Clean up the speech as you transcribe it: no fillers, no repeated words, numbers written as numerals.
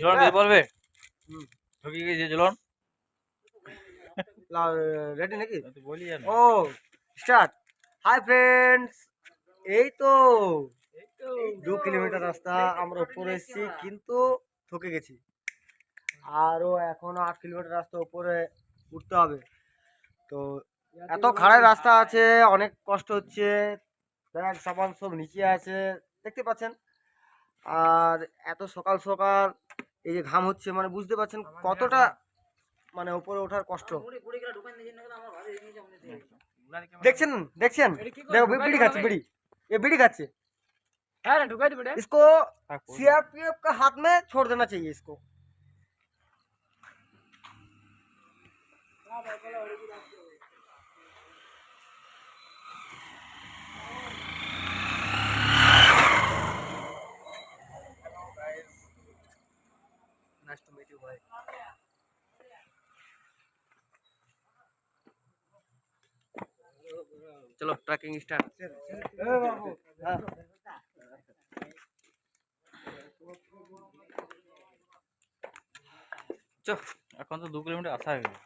ঝুলন কিছু বলবে? ঢুকে গেছে ঝুলন। রেডি নাকি? বলি জানো। ও স্টার্ট। হাই ফ্রেন্ডস, এই তো 2 কিলোমিটার রাস্তা আমরা উপরে এসেছি, কিন্তু থকে গেছি। আরো এখনো 8 কিলোমিটার রাস্তা উপরে উঠতে হবে। তো এত খাড়াই রাস্তা আছে, অনেক কষ্ট হচ্ছে। ব্যাগ সামান সব নিচে আছে, দেখতে পাচ্ছেন। আর এত সকাল সকাল এই যে ঘাম হচ্ছে, মানে বুঝতে পারছেন কতটা মানে উপরে ওঠার কষ্ট। দেখছেন দেখছেন, দেখো বিড়ি খাচ্ছে, বিড়ি ये बीड़ी खाচ্ছে। इसको सीआरपीएफ का हाथ में छोड़ देना चाहिए इसको। Nice to meet you, bhai. चलो ट्रैकिंग स्टार्ट। এখন তো 2 কিলোমিটার আসা হয়ে গেছে।